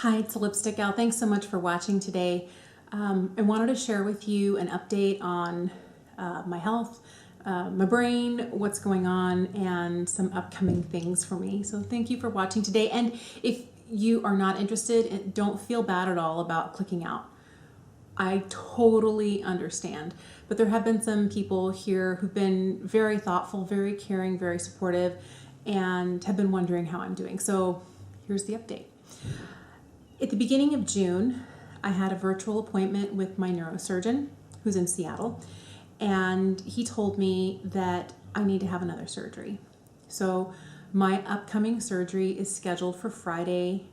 Hi, it's Lipstick Gal. Thanks so much for watching today. I wanted to share with you an update on my health, my brain, what's going on, and some upcoming things for me. So thank you for watching today. And if you are not interested, don't feel bad at all about clicking out. I totally understand. But there have been some people here who've been very thoughtful, very caring, very supportive, and have been wondering how I'm doing. So here's the update. At the beginning of June, I had a virtual appointment with my neurosurgeon who's in Seattle, and he told me that I need to have another surgery. So my upcoming surgery is scheduled for Friday,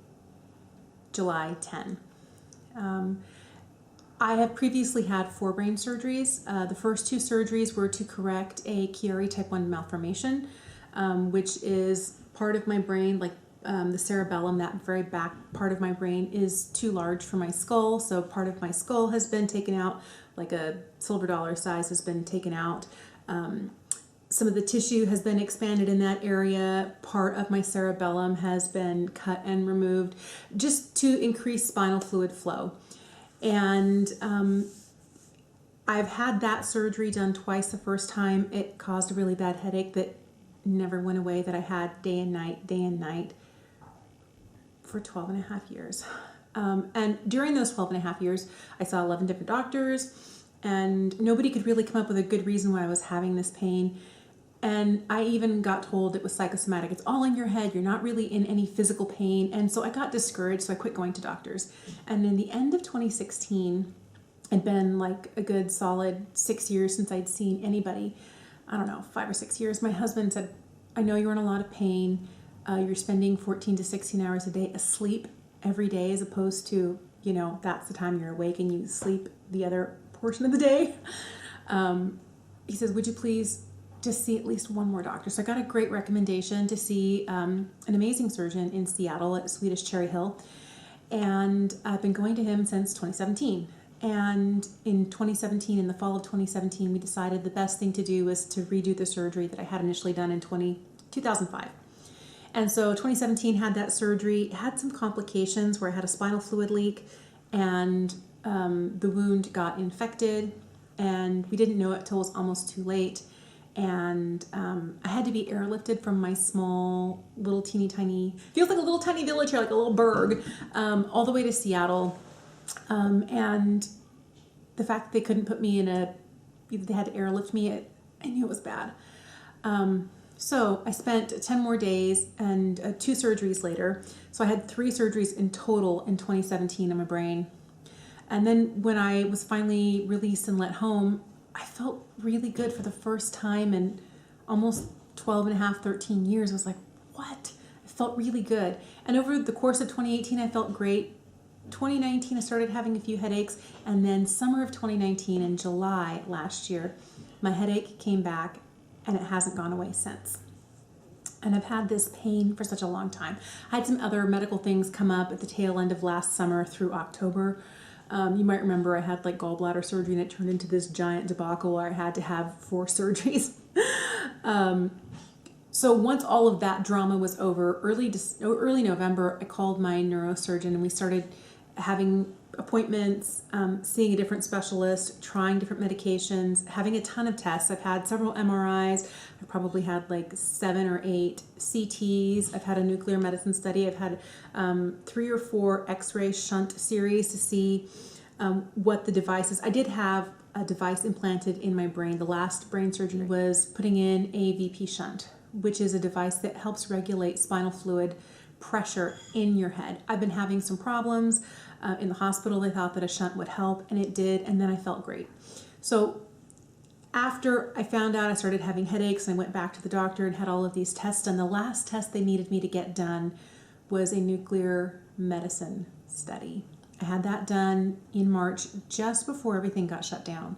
July 10. I have previously had 4 brain surgeries. The first 2 surgeries were to correct a Chiari type 1 malformation, which is part of my brain, like the cerebellum, that very back part of my brain is too large for my skull. So part of my skull has been taken out, like a silver dollar size has been taken out. Some of the tissue has been expanded in that area. Part of my cerebellum has been cut and removed just to increase spinal fluid flow. And I've had that surgery done twice. The first time it caused a really bad headache that never went away, that I had day and night for 12 and a half years. And during those 12 and a half years, I saw 11 different doctors, and nobody could really come up with a good reason why I was having this pain. And I even got told it was psychosomatic. It's all in your head. You're not really in any physical pain. And so I got discouraged, so I quit going to doctors. And in the end of 2016, it'd been like a good solid 6 years since I'd seen anybody. I don't know, 5 or 6 years. My husband said, I know you're in a lot of pain. You're spending 14 to 16 hours a day asleep every day, as opposed to, that's the time you're awake and you sleep the other portion of the day. He says, would you please just see at least one more doctor? So I got a great recommendation to see an amazing surgeon in Seattle at Swedish Cherry Hill. And I've been going to him since 2017. And in 2017, in the fall of 2017, we decided the best thing to do was to redo the surgery that I had initially done in 2005. And so 2017 had that surgery, had some complications where I had a spinal fluid leak, and the wound got infected, and we didn't know it till it was almost too late. And I had to be airlifted from my small, little teeny tiny, feels like a little tiny village here, like a little burg, all the way to Seattle. And the fact that they couldn't put me in they had to airlift me, I knew it was bad. So I spent 10 more days and 2 surgeries later. So I had 3 surgeries in total in 2017 on my brain. And then when I was finally released and let home, I felt really good for the first time in almost 12 and a half, 13 years. I was like, what? I felt really good. And over the course of 2018, I felt great. 2019, I started having a few headaches. And then summer of 2019, in July last year, my headache came back, and it hasn't gone away since. And I've had this pain for such a long time. I had some other medical things come up at the tail end of last summer through October. You might remember I had like gallbladder surgery, and it turned into this giant debacle where I had to have 4 surgeries. So once all of that drama was over, early November, I called my neurosurgeon, and we started having appointments, seeing a different specialist, trying different medications, having a ton of tests. I've had several MRIs. I've probably had like 7 or 8 CTs. I've had a nuclear medicine study. I've had 3 or 4 X-ray shunt series to see what the device is. I did have a device implanted in my brain. The last brain surgeon was putting in a VP shunt, which is a device that helps regulate spinal fluid pressure in your head. I've been having some problems. In the hospital, they thought that a shunt would help, and it did, and then I felt great. So after I found out I started having headaches, and I went back to the doctor and had all of these tests done. The last test they needed me to get done was a nuclear medicine study. I had that done in March, just before everything got shut down.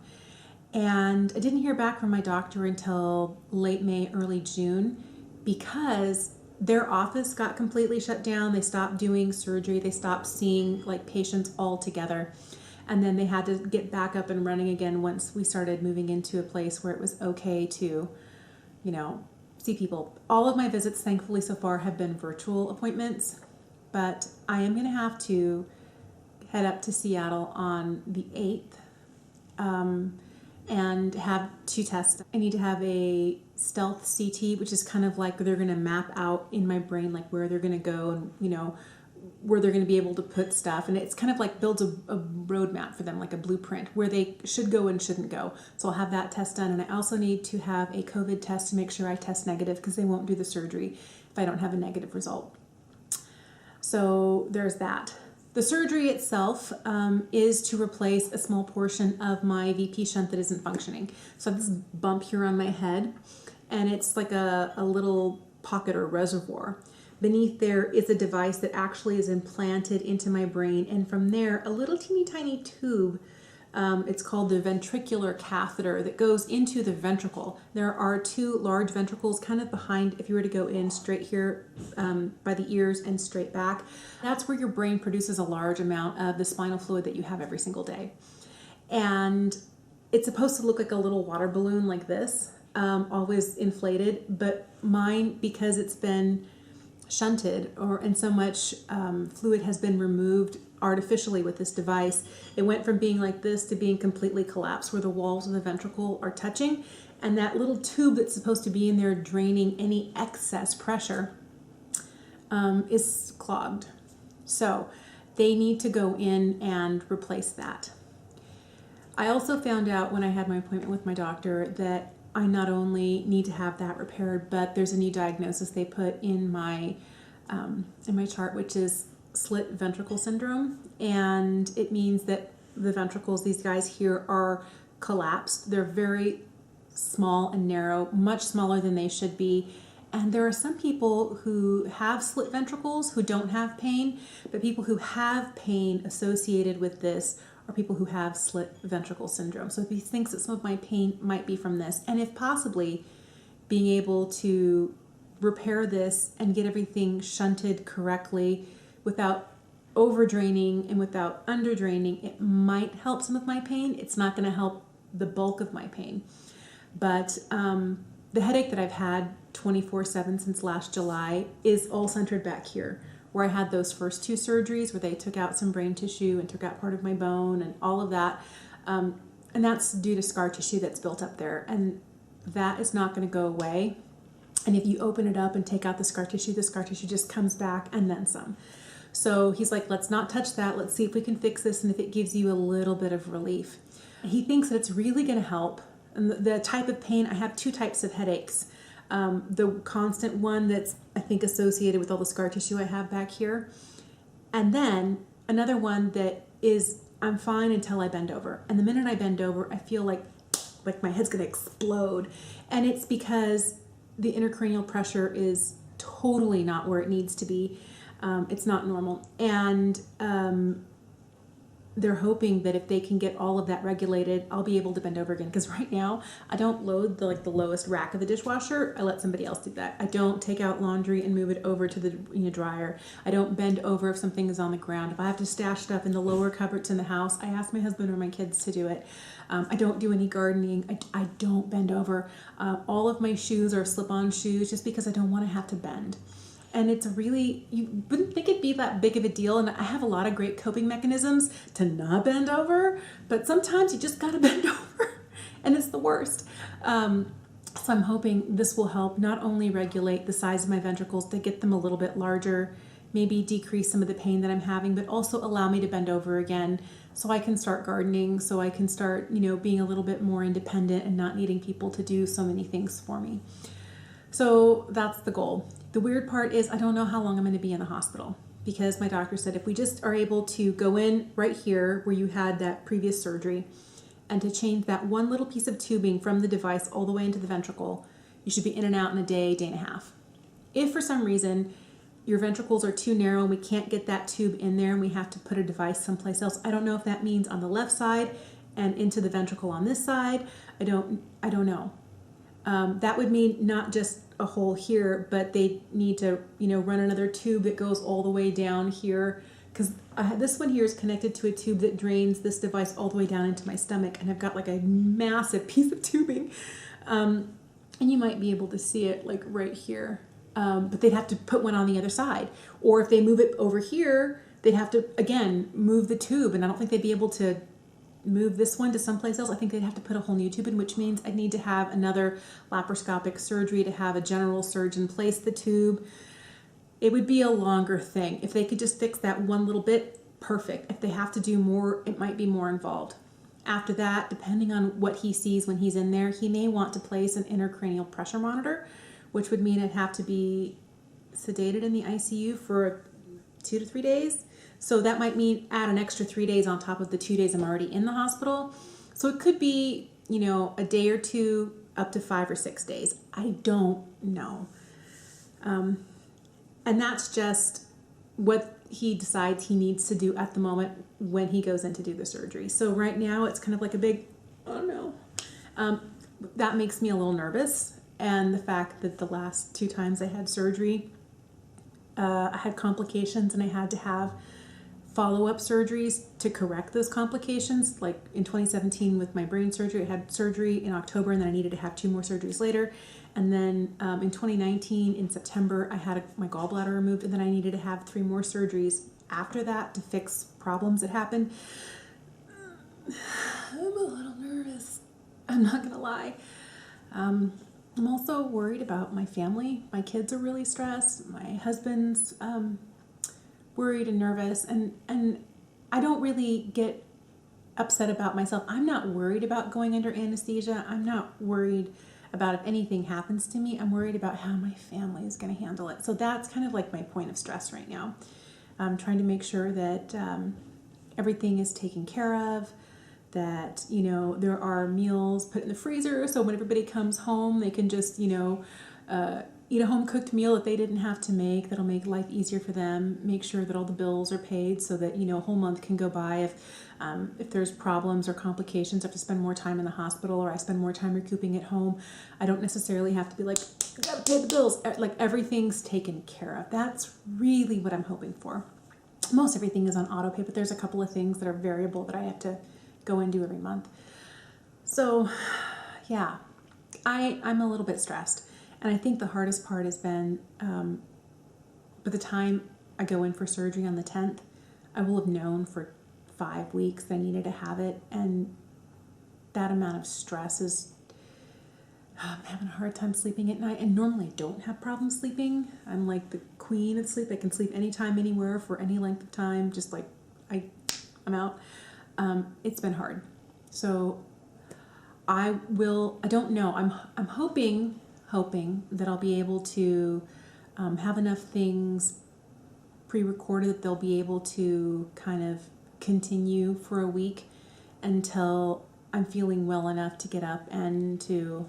And I didn't hear back from my doctor until late May, early June, because their office got completely shut down. They stopped doing surgery. They stopped seeing like patients altogether. And then they had to get back up and running again once we started moving into a place where it was okay to, see people. All of my visits, thankfully, so far have been virtual appointments, but I am going to have to head up to Seattle on the 8th and have 2 tests. I need to have a stealth CT, which is kind of like they're going to map out in my brain like where they're going to go and, you know, where they're going to be able to put stuff. And it's kind of like builds a roadmap for them, like a blueprint where they should go and shouldn't go. So I'll have that test done. And I also need to have a COVID test to make sure I test negative, because they won't do the surgery if I don't have a negative result. So there's that. The surgery itself is to replace a small portion of my VP shunt that isn't functioning. So I have this bump here on my head, and it's like a little pocket or reservoir. Beneath there is a device that actually is implanted into my brain, and from there a little teeny tiny tube, it's called the ventricular catheter, that goes into the ventricle. There are 2 large ventricles kind of behind, if you were to go in straight here by the ears and straight back. That's where your brain produces a large amount of the spinal fluid that you have every single day. And it's supposed to look like a little water balloon like this, always inflated, but mine, because it's been shunted and so much fluid has been removed artificially with this device, it went from being like this to being completely collapsed, where the walls of the ventricle are touching, and that little tube that's supposed to be in there draining any excess pressure is clogged. So they need to go in and replace that. I also found out when I had my appointment with my doctor that I not only need to have that repaired, but there's a new diagnosis they put in my chart, which is slit ventricle syndrome. And it means that the ventricles, these guys here, are collapsed. They're very small and narrow, much smaller than they should be. And there are some people who have slit ventricles who don't have pain, but people who have pain associated with this are people who have slit ventricle syndrome. So he thinks that some of my pain might be from this. And if possibly, being able to repair this and get everything shunted correctly without overdraining and without underdraining, it might help some of my pain. It's not going to help the bulk of my pain. But the headache that I've had 24/7 since last July is all centered back here, where I had those first 2 surgeries where they took out some brain tissue and took out part of my bone and all of that. And that's due to scar tissue that's built up there. And that is not going to go away. And if you open it up and take out the scar tissue just comes back and then some. So he's like, let's not touch that. Let's see if we can fix this and if it gives you a little bit of relief. He thinks that it's really going to help. And the type of pain, I have 2 types of headaches. The constant one that's, I think, associated with all the scar tissue I have back here. And then another one that is, I'm fine until I bend over. And the minute I bend over, I feel like my head's going to explode. And it's because the intracranial pressure is totally not where it needs to be. It's not normal. And they're hoping that if they can get all of that regulated, I'll be able to bend over again. Because right now, I don't load the lowest rack of the dishwasher. I let somebody else do that. I don't take out laundry and move it over to the dryer. I don't bend over if something is on the ground. If I have to stash stuff in the lower cupboards in the house, I ask my husband or my kids to do it. I don't do any gardening. I don't bend over. All of my shoes are slip-on shoes just because I don't want to have to bend. And it's really, you wouldn't think it'd be that big of a deal. And I have a lot of great coping mechanisms to not bend over, but sometimes you just gotta bend over and it's the worst. So I'm hoping this will help not only regulate the size of my ventricles to get them a little bit larger, maybe decrease some of the pain that I'm having, but also allow me to bend over again so I can start gardening, so I can start, being a little bit more independent and not needing people to do so many things for me. So that's the goal. The weird part is I don't know how long I'm going to be in the hospital, because my doctor said if we just are able to go in right here where you had that previous surgery and to change that one little piece of tubing from the device all the way into the ventricle, you should be in and out in a day, day and a half. If for some reason your ventricles are too narrow and we can't get that tube in there and we have to put a device someplace else, I don't know if that means on the left side and into the ventricle on this side. I don't know. That would mean not just a hole here, but they need to, run another tube that goes all the way down here, because this one here is connected to a tube that drains this device all the way down into my stomach, and I've got like a massive piece of tubing, and you might be able to see it like right here. but they'd have to put one on the other side. Or if they move it over here, they'd have to, again, move the tube. And I don't think they'd be able to move this one to someplace else. I think they'd have to put a whole new tube in, which means I'd need to have another laparoscopic surgery to have a general surgeon place the tube. It would be a longer thing. If they could just fix that one little bit, perfect. If they have to do more, it might be more involved. After that, depending on what he sees when he's in there, he may want to place an intracranial pressure monitor, which would mean I'd have to be sedated in the ICU for 2 to 3 days. So that might mean add an extra 3 days on top of the 2 days I'm already in the hospital. So it could be, a day or two up to 5 or 6 days. I don't know. And that's just what he decides he needs to do at the moment when he goes in to do the surgery. So right now it's kind of like a big, oh no. That makes me a little nervous. And the fact that the last 2 times I had surgery, I had complications and I had to have follow-up surgeries to correct those complications. Like in 2017 with my brain surgery, I had surgery in October and then I needed to have 2 more surgeries later. And then in 2019 in September, I had my gallbladder removed and then I needed to have 3 more surgeries after that to fix problems that happened. I'm a little nervous. I'm not gonna lie. I'm also worried about my family. My kids are really stressed. My husband's worried and nervous, and I don't really get upset about myself. I'm not worried about going under anesthesia. I'm not worried about if anything happens to me. I'm worried about how my family is going to handle it. So that's kind of like my point of stress right now. I'm trying to make sure that everything is taken care of, that, there are meals put in the freezer so when everybody comes home, they can just, eat a home-cooked meal that they didn't have to make. That'll make life easier for them. Make sure that all the bills are paid so that, a whole month can go by. If there's problems or complications, I have to spend more time in the hospital or I spend more time recouping at home, I don't necessarily have to be like, I gotta pay the bills. Like everything's taken care of. That's really what I'm hoping for. Most everything is on auto pay, but there's a couple of things that are variable that I have to go and do every month. So, yeah, I'm a little bit stressed. And I think the hardest part has been, by the time I go in for surgery on the 10th, I will have known for 5 weeks that I needed to have it. And that amount of stress is, I'm having a hard time sleeping at night. And normally I don't have problems sleeping. I'm like the queen of sleep. I can sleep anytime, anywhere, for any length of time. Just like, I'm out. It's been hard. So I don't know. I'm hoping that I'll be able to have enough things pre-recorded that they'll be able to kind of continue for a week until I'm feeling well enough to get up and to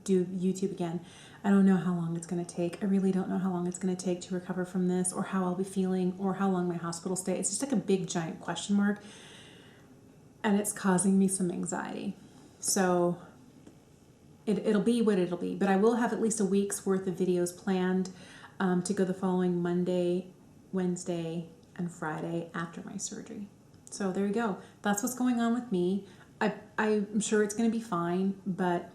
do YouTube again. I don't know how long it's going to take. I really don't know how long it's going to take to recover from this or how I'll be feeling or how long my hospital stay. It's just like a big giant question mark and it's causing me some anxiety. So it'll be what it'll be, but I will have at least a week's worth of videos planned to go the following Monday, Wednesday, and Friday after my surgery. So there you go. That's what's going on with me. I'm sure it's going to be fine, but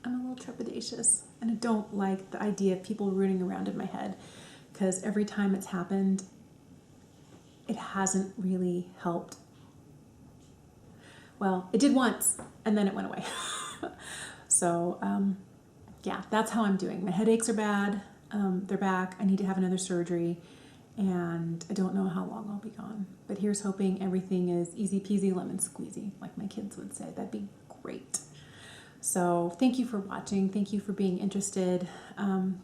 I'm a little trepidatious, and I don't like the idea of people rooting around in my head because every time it's happened, it hasn't really helped. Well, it did once, and then it went away. So, yeah, that's how I'm doing. My headaches are bad. They're back. I need to have another surgery, and I don't know how long I'll be gone. But here's hoping everything is easy peasy lemon squeezy, like my kids would say. That'd be great. So thank you for watching. Thank you for being interested.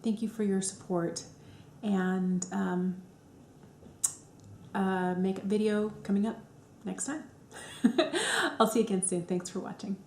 Thank you for your support. And make a video coming up next time. I'll see you again soon. Thanks for watching.